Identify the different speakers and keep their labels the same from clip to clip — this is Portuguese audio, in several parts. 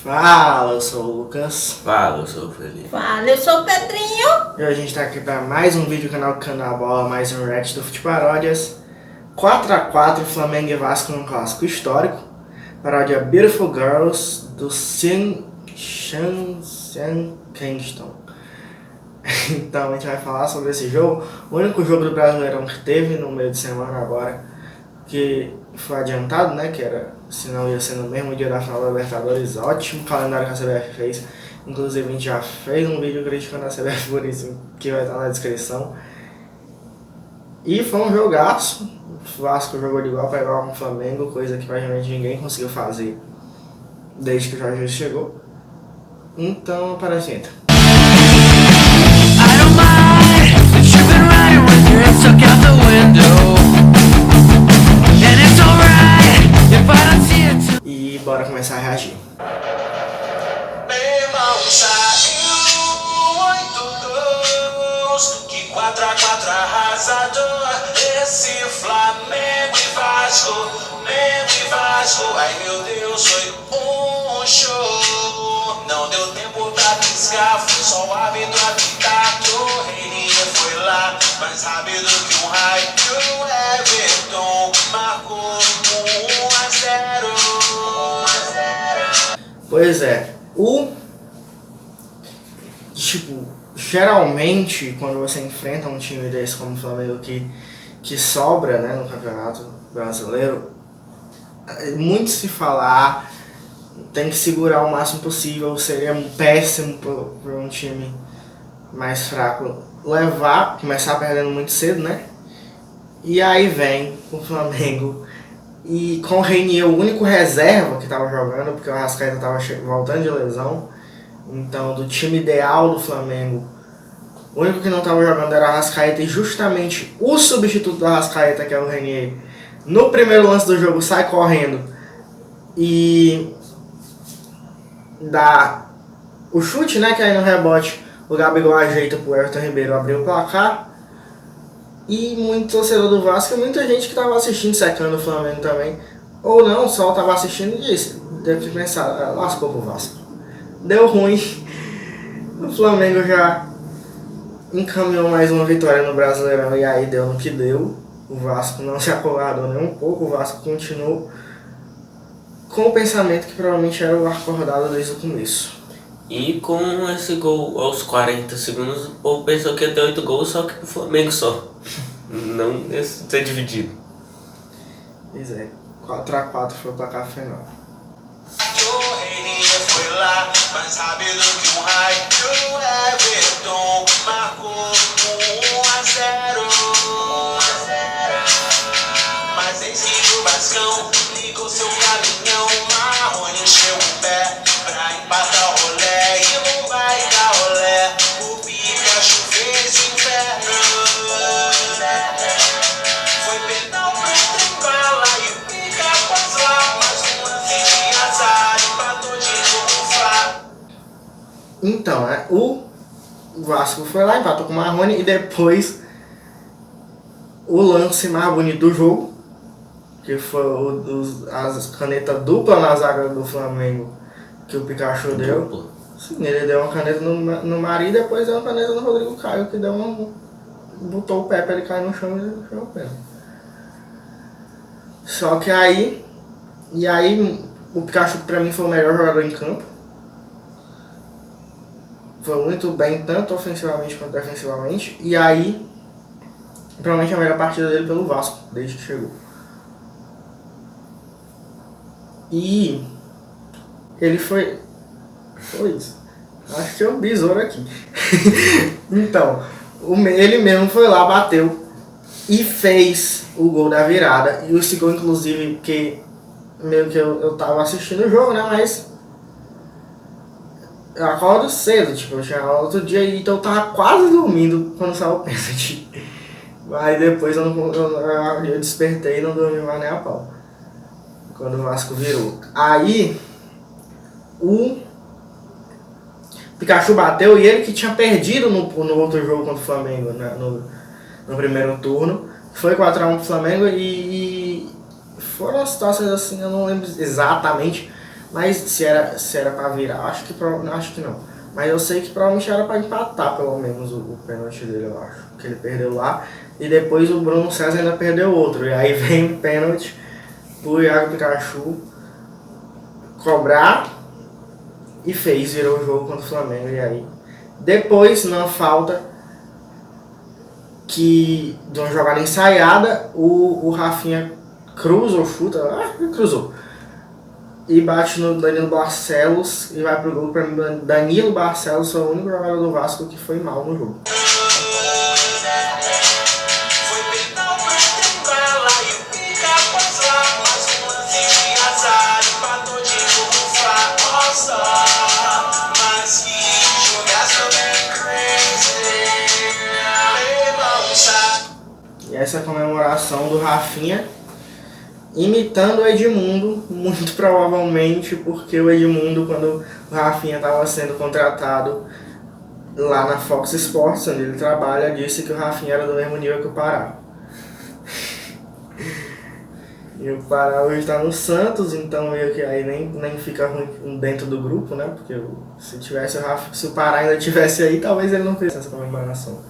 Speaker 1: Fala, eu sou o Lucas.
Speaker 2: Fala, eu sou o Felipe.
Speaker 3: Fala, eu sou o Pedrinho.
Speaker 1: E hoje a gente tá aqui para mais um vídeo do canal Cano a Bola, mais um react do Fute Paródias. 4x4 Flamengo e Vasco num clássico histórico. Paródia Beautiful Girls do Sean Kingston. Então a gente vai falar sobre esse jogo. O único jogo do Brasileirão que teve no meio de semana agora, que foi adiantado, né? Que era, senão ia ser no mesmo dia da final da Libertadores. Ótimo calendário que a CBF fez. Inclusive a gente já fez um vídeo criticando a CBF por isso, que vai estar na descrição. E foi um jogaço. O Vasco jogou de igual para igual com o Flamengo, coisa que praticamente ninguém conseguiu fazer desde que o Jorge Jesus chegou. Então, para a gente. E bora começar a reagir.
Speaker 4: Meu irmão, saiu 8 gols, que 4x4 arrasador. Esse Flamengo e Vasco, ai meu Deus, foi um show. Não deu tempo pra piscar, foi só o árbitro apitar. O Renier foi lá, mais rápido que um raio. O Everton marcou 1x0.
Speaker 1: Pois é, geralmente quando você enfrenta um time desse como o Flamengo que sobra, né, no Campeonato Brasileiro, muito se falar, tem que segurar o máximo possível, seria péssimo para um time mais fraco começar perdendo muito cedo, né? E aí vem o Flamengo e com o Renier, o único reserva que estava jogando, porque o Arrascaeta estava voltando de lesão. Então, do time ideal do Flamengo, o único que não estava jogando era o Arrascaeta, e justamente o substituto do Arrascaeta, que é o Renier, no primeiro lance do jogo sai correndo e dá o chute, né, que aí no rebote o Gabigol ajeita pro Everton Ribeiro abrir o placar. E muito torcedor do Vasco e muita gente que estava assistindo secando o Flamengo também, ou não, só estava assistindo e disse, deve pensar, lascou pro Vasco. Deu ruim, o Flamengo já encaminhou mais uma vitória no Brasileirão e aí deu no que deu. O Vasco não se acovardou nem um pouco, o Vasco continuou com o pensamento que provavelmente era o acordado desde o começo.
Speaker 2: E com esse gol aos 40 segundos, o povo pensou que ia ter 8 gols, só que pro Flamengo só. Não ia ser dividido.
Speaker 1: Pois é, 4x4 foi o placar final.
Speaker 4: O Renier foi lá, mais rápido que um raio. O Everton marcou 1x0. Mas eis que o Vascão ligou seu caminhão. Marrone encheu o pé pra empatar o rolê. E não vai dar rolê, o Pikachu fez inferno. Foi penal pro Trembala e o Pica pôs lá. Mais um lance de azar, empatou de novo o Flá.
Speaker 1: Então, né, o Vasco foi lá, empatou com o Marrone e depois o lance mais bonito do jogo, que foi as canetas dupla na zaga do Flamengo que o Pikachu deu. Sim, ele deu uma caneta no Mari e depois deu uma caneta no Rodrigo Caio, que botou o pé pra ele cair no chão e deixou o pé. Só que aí o Pikachu pra mim foi o melhor jogador em campo. Foi muito bem, tanto ofensivamente quanto defensivamente. E aí, provavelmente a melhor partida dele pelo Vasco, desde que chegou. E ele foi isso. Acho que é um besouro aqui. Então, ele mesmo foi lá, bateu e fez o gol da virada. E esse gol, inclusive, porque meio que eu tava assistindo o jogo, né? Mas eu acordo cedo, tipo, eu tinha aula outro dia, então eu tava quase dormindo quando saiu o pênalti. Aí depois eu despertei e não dormi mais nem a pau. Quando o Vasco virou. Aí o Pikachu bateu e ele que tinha perdido no outro jogo contra o Flamengo, né, no primeiro turno. Foi 4x1 pro Flamengo e foram situações assim, eu não lembro exatamente, Mas se era pra virar, acho que não. Mas eu sei que provavelmente era pra empatar pelo menos o pênalti dele, eu acho. Que ele perdeu lá. E depois o Bruno César ainda perdeu outro. E aí vem o pênalti pro Iago Pikachu cobrar e virou o jogo contra o Flamengo. E aí, depois, na falta de uma jogada ensaiada, o Rafinha cruza ou chuta, cruzou. E bate no Danilo Barcelos e vai pro gol. Pra mim, Danilo Barcelos foi o único jogador do Vasco que foi mal no jogo. E essa comemoração do Rafinha imitando o Edmundo, muito provavelmente porque o Edmundo, quando o Rafinha estava sendo contratado lá na Fox Sports, onde ele trabalha, disse que o Rafinha era do mesmo nível que o Pará. E o Pará hoje está no Santos, então meio que aí nem fica ruim dentro do grupo, né? Porque se o Pará ainda estivesse aí, talvez ele não fizesse essa comemoração.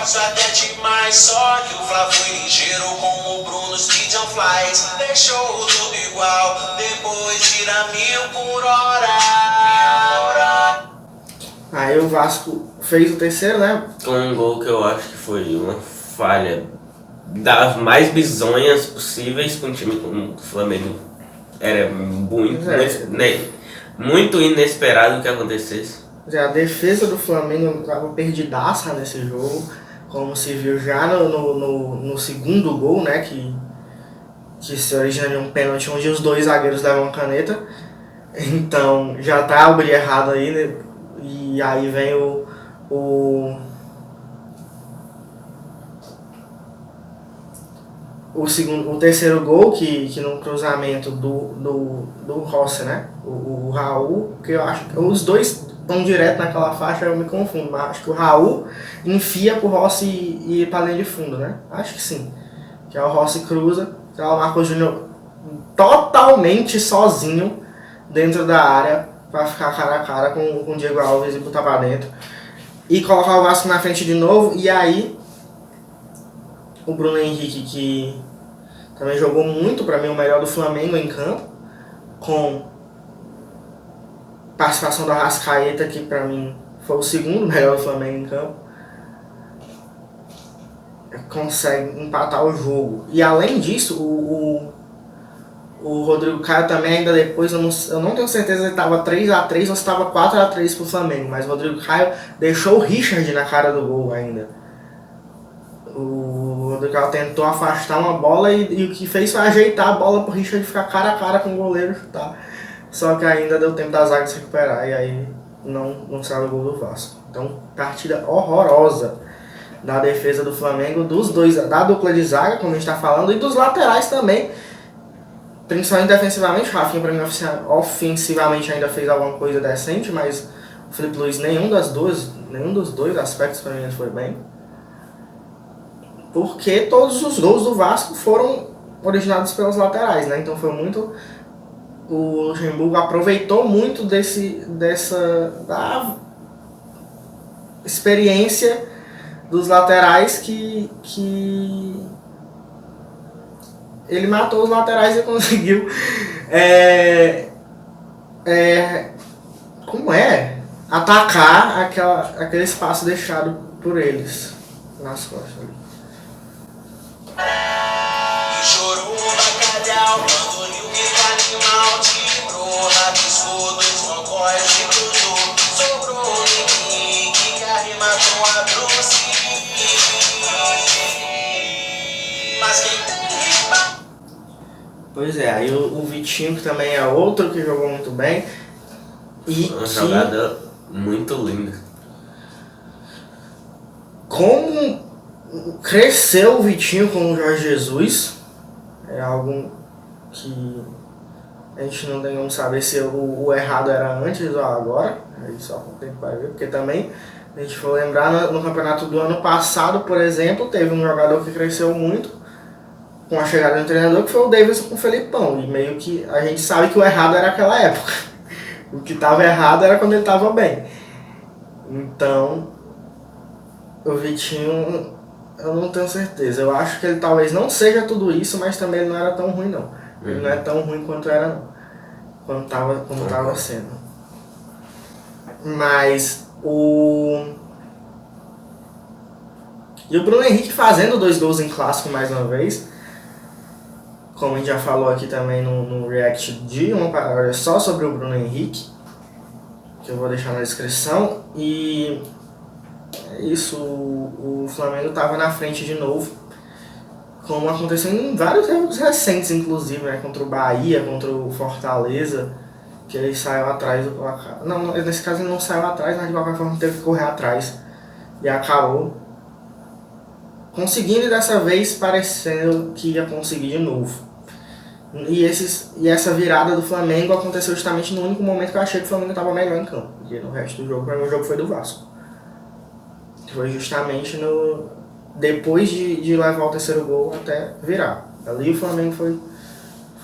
Speaker 4: Até demais, só que o Fla foi ligeiro como o Bruno Speed and Flies. Deixou tudo igual, depois tira 1000 por hora.
Speaker 1: Aí o Vasco fez o terceiro, né?
Speaker 2: Com um gol que eu acho que foi uma falha das mais bizonhas possíveis com um time como o Flamengo. Era muito inesperado que acontecesse.
Speaker 1: A defesa do Flamengo estava perdidaça nesse jogo, como se viu já no segundo gol, né, que se origina de um pênalti onde os dois zagueiros levam caneta. Então já tá algo de errado aí, né? E aí vem o terceiro gol, que no cruzamento do Rossi, né? O Raul, que eu acho que os dois estão direto naquela faixa, eu me confundo, mas acho que o Raul enfia pro Rossi e ir pra linha de fundo, né? Acho que sim. Que é o Rossi cruza, que é o Marcos Júnior totalmente sozinho dentro da área pra ficar cara a cara com o Diego Alves e botar pra dentro. E colocar o Vasco na frente de novo, e aí o Bruno Henrique, que também jogou muito, pra mim o melhor do Flamengo em campo, com participação do Arrascaeta, que pra mim foi o segundo melhor do Flamengo em campo, consegue empatar o jogo. E além disso, o Rodrigo Caio também, ainda depois, eu não tenho certeza se estava 3x3 ou se estava 4x3 pro Flamengo, mas o Rodrigo Caio deixou o Richard na cara do gol ainda. O Rodrigo Caio tentou afastar uma bola e o que fez foi ajeitar a bola pro Richard ficar cara a cara com o goleiro e chutar. Só que ainda deu tempo da zaga se recuperar e aí não saiu o gol do Vasco. Então, partida horrorosa da defesa do Flamengo, dos dois, da dupla de zaga, como a gente está falando, e dos laterais também. Principalmente defensivamente, o Rafinha para mim ofensivamente ainda fez alguma coisa decente, mas o Felipe Luiz nenhum dos dois aspectos para mim foi bem. Porque todos os gols do Vasco foram originados pelas laterais, né? Então foi muito... O Luxemburgo aproveitou muito da experiência dos laterais que ele matou os laterais e conseguiu atacar aquele espaço deixado por eles nas costas.
Speaker 4: Chorou bacalhau, mandou que animal, tirou, rabiscou, 2 mocóis e cruzou. Sobrou o Henrique, que arrematou a Bruce. Mas quem tem riba...
Speaker 1: Pois é, aí o Vitinho, que também é outro que jogou muito bem.
Speaker 2: Uma jogada muito linda.
Speaker 1: como cresceu o Vitinho com o Jorge Jesus, é algo que a gente não tem como saber se o errado era antes ou agora, aí só com o tempo vai ver, porque também, a gente for lembrar, no campeonato do ano passado, por exemplo, teve um jogador que cresceu muito com a chegada do treinador, que foi o Davidson com o Felipão, e meio que a gente sabe que o errado era aquela época, o que estava errado era quando ele estava bem. Então, o Vitinho, eu não tenho certeza. Eu acho que ele talvez não seja tudo isso, mas também ele não era tão ruim, não. Ele não é tão ruim quanto era, não. Como tava sendo. Mas E o Bruno Henrique fazendo 2 gols em clássico mais uma vez. Como a gente já falou aqui também no React de uma palavra só sobre o Bruno Henrique, que eu vou deixar na descrição. E é isso, o Flamengo estava na frente de novo, como aconteceu em vários jogos recentes, inclusive, né? Contra o Bahia, contra o Fortaleza, que ele saiu atrás do placar. Não, nesse caso ele não saiu atrás, mas de qualquer forma teve que correr atrás. E acabou conseguindo, dessa vez parecendo que ia conseguir de novo. E essa virada do Flamengo aconteceu justamente no único momento que eu achei que o Flamengo estava melhor em campo. Porque no resto do jogo, para mim, o jogo foi do Vasco. Foi justamente depois de levar o terceiro gol até virar. Ali o Flamengo foi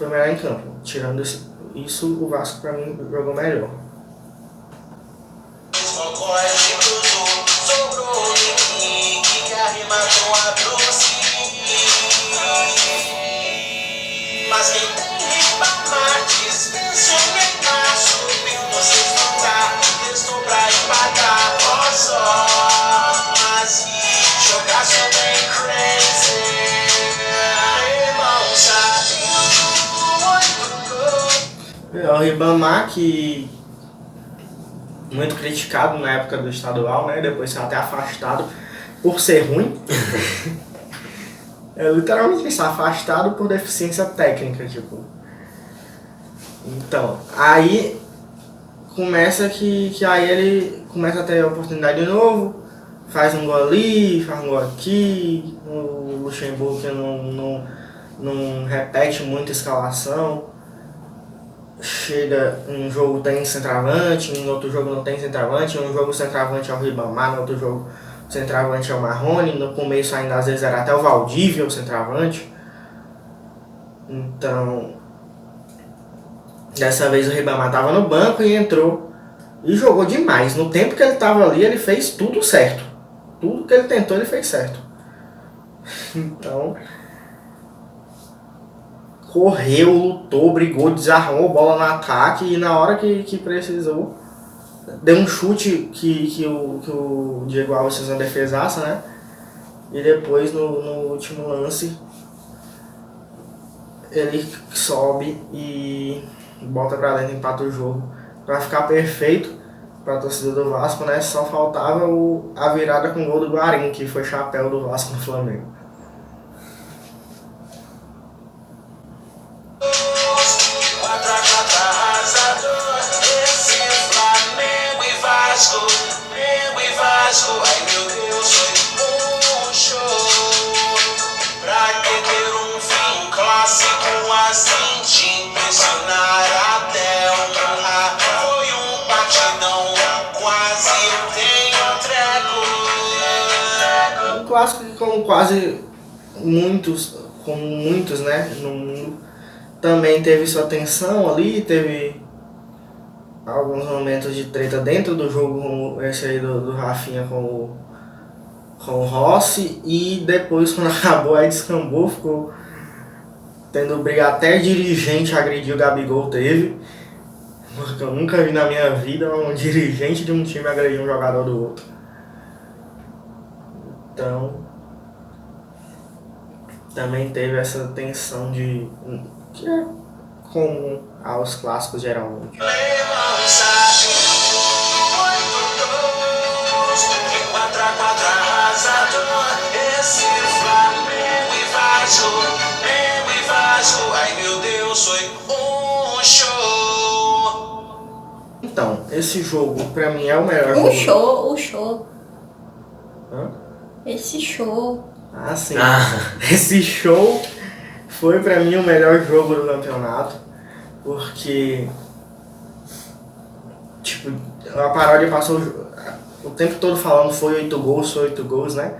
Speaker 1: melhor em campo. Tirando isso, o Vasco para mim jogou melhor.
Speaker 4: Mas quem tem Ribamar dispensa o Neymar. Subiu no sexto lugar, testou pra empatar. Ó só, mas se jogasse bem crazy, irmão, saiu 8 gols.
Speaker 1: O Ribamar, que muito criticado na época do estadual, né? Depois foi até afastado por ser ruim. É literalmente isso, afastado por deficiência técnica, tipo. Então, aí começa que aí ele começa a ter a oportunidade de novo, faz um gol ali, faz um gol aqui, o Luxemburgo que não repete muito a escalação. Chega em um jogo tem centroavante, em outro jogo não tem centroavante, em um jogo o centroavante é o Ribamar, no outro jogo o centroavante é o Marrone, no começo ainda às vezes era até o Valdívia o centroavante. Então, dessa vez o Ribamar estava no banco e entrou e jogou demais. No tempo que ele estava ali, ele fez tudo certo. Tudo que ele tentou, ele fez certo. Então, correu, lutou, brigou, desarmou bola no ataque e na hora que precisou, deu um chute que o Diego Alves fez uma defesaça, né? E depois no último lance ele sobe e bota pra dentro, empata o jogo. Pra ficar perfeito pra torcida do Vasco, né? Só faltava a virada com o gol do Guarim, que foi chapéu do Vasco no Flamengo.
Speaker 4: Ai meu Deus, foi um show. Pra que ter um fim clássico assim, te impressionar até honrar. Foi um partidão, quase eu tenho treco.
Speaker 1: Um clássico que como muitos, né, no mundo, também teve sua tensão ali, teve alguns momentos de treta dentro do jogo, como esse aí do Rafinha com o Rossi, e depois quando acabou aí descambou, ficou tendo briga, até dirigente agrediu o Gabigol teve, porque eu nunca vi na minha vida um dirigente de um time agredir um jogador do outro. Então, também teve essa tensão que é comum aos clássicos geralmente.
Speaker 4: Esse Flamengo e Vasco, ai meu Deus, foi um show.
Speaker 1: Então, esse jogo pra mim é o melhor jogo.
Speaker 3: O show.
Speaker 1: Hã?
Speaker 3: Esse show.
Speaker 1: Ah, sim.
Speaker 2: Ah,
Speaker 1: Esse show foi pra mim o melhor jogo do campeonato, porque tipo, a paródia passou o tempo todo falando foi 8 gols, né?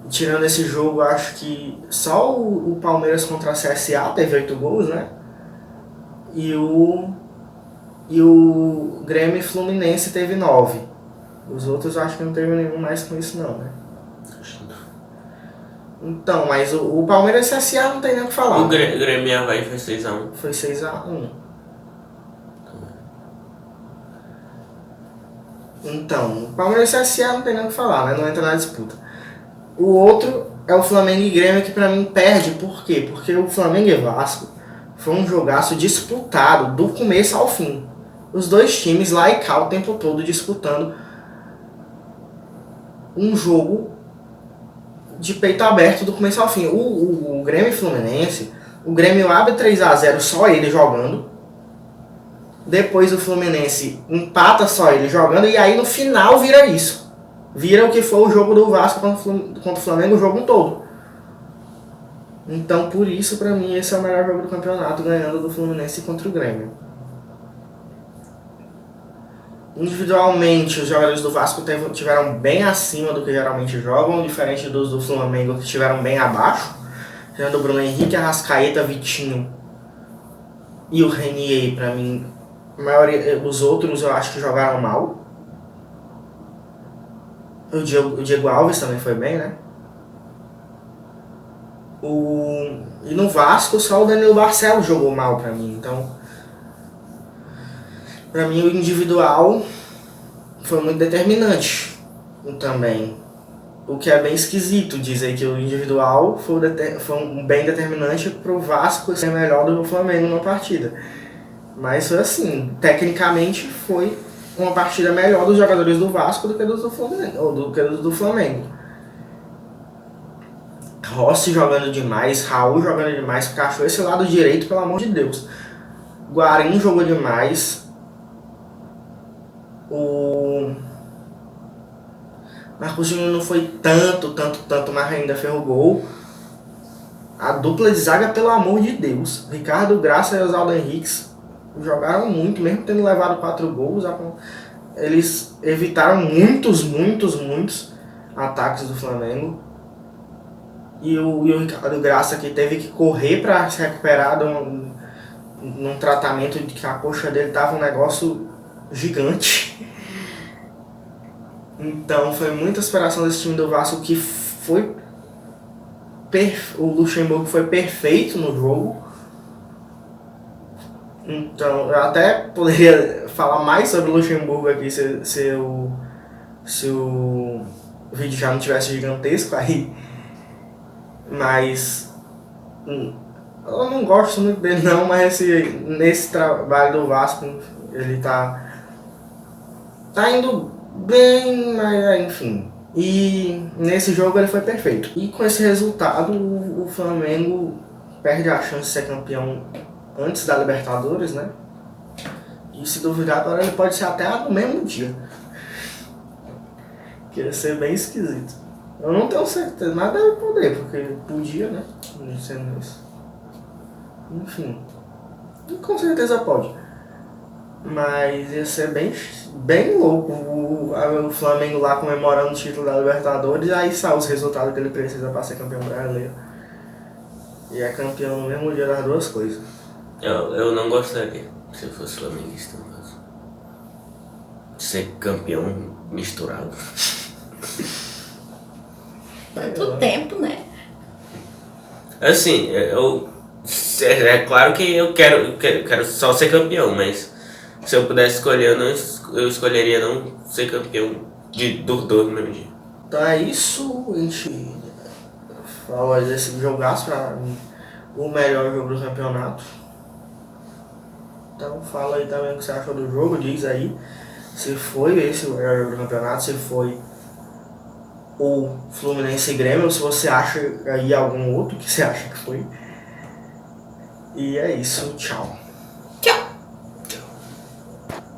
Speaker 1: E tirando esse jogo, acho que só o Palmeiras contra a CSA teve 8 gols, né? E o Grêmio e Fluminense teve 9. Os outros acho que não teve nenhum mais com isso não, né? Então, mas o Palmeiras e CSA não tem nem o que falar.
Speaker 2: o Grêmio e Avaí foi 6x1.
Speaker 1: Foi 6-1. Então, o Palmeiras e CSA não tem nem o que falar, né? Não entra na disputa. O outro é o Flamengo e Grêmio, que pra mim perde. Por quê? Porque o Flamengo e Vasco foi um jogaço disputado do começo ao fim. Os dois times lá e cá o tempo todo disputando um jogo de peito aberto do começo ao fim. O Grêmio e Fluminense, o Grêmio abre 3-0 só ele jogando. Depois o Fluminense empata só ele jogando. E aí no final vira isso. Vira o que foi o jogo do Vasco contra o Flamengo o jogo todo. Então por isso pra mim esse é o melhor jogo do campeonato, ganhando do Fluminense contra o Grêmio. Individualmente, os jogadores do Vasco tiveram bem acima do que geralmente jogam, diferente dos do Flamengo que estiveram bem abaixo. Tirando o Bruno Henrique, Arrascaeta, Vitinho e o Renier, pra mim, a maioria, os outros eu acho que jogaram mal. O Diego Alves também foi bem, né? E no Vasco só o Danilo Barcelos jogou mal pra mim, então... Pra mim o individual foi muito determinante também. O que é bem esquisito dizer que o individual foi bem determinante pro Vasco ser melhor do que o Flamengo na partida. Mas foi assim, tecnicamente foi uma partida melhor dos jogadores do Vasco do que dos do Flamengo. Ou do que dos do Flamengo. Rossi jogando demais, Raul jogando demais, porque achou esse lado direito, pelo amor de Deus. Guarim jogou demais. O Marcos Júnior não foi tanto, mas ainda fez o gol. A dupla de zaga, pelo amor de Deus. Ricardo Graça e Oswaldo Henriques jogaram muito, mesmo tendo levado 4 gols. Eles evitaram muitos ataques do Flamengo. E o Ricardo Graça, que teve que correr para se recuperar num tratamento de que a coxa dele tava um negócio gigante. Então foi muita superação desse time do Vasco, que foi o Luxemburgo foi perfeito no jogo. Então eu até poderia falar mais sobre o Luxemburgo aqui se o vídeo já não tivesse gigantesco aí. Mas eu não gosto muito dele não, mas nesse trabalho do Vasco ele tá indo bem, mas enfim. E nesse jogo ele foi perfeito. E com esse resultado o Flamengo perde a chance de ser campeão antes da Libertadores, né? E se duvidar agora ele pode ser até no mesmo dia. Que ia ser bem esquisito. Eu não tenho certeza, mas deve poder, porque podia, né? Sendo isso. Enfim. Com certeza pode. Mas ia ser bem louco o Flamengo lá comemorando o título da Libertadores, e aí sai os resultados que ele precisa para ser campeão brasileiro. E é campeão no mesmo dia das duas coisas.
Speaker 2: Eu não gostaria, se eu fosse flamenguista, no caso, de ser campeão misturado.
Speaker 3: Tanto tempo, né?
Speaker 2: Assim, é claro que eu quero só ser campeão, mas se eu pudesse escolher, eu escolheria não ser campeão dos dois no mesmo dia.
Speaker 1: Então é isso, a gente fala desse jogaço pra mim, o melhor jogo do campeonato. Então fala aí também o que você achou do jogo, diz aí se foi esse o melhor jogo do campeonato, se foi o Fluminense e Grêmio, ou se você acha aí algum outro que você acha que foi. E é isso, tchau.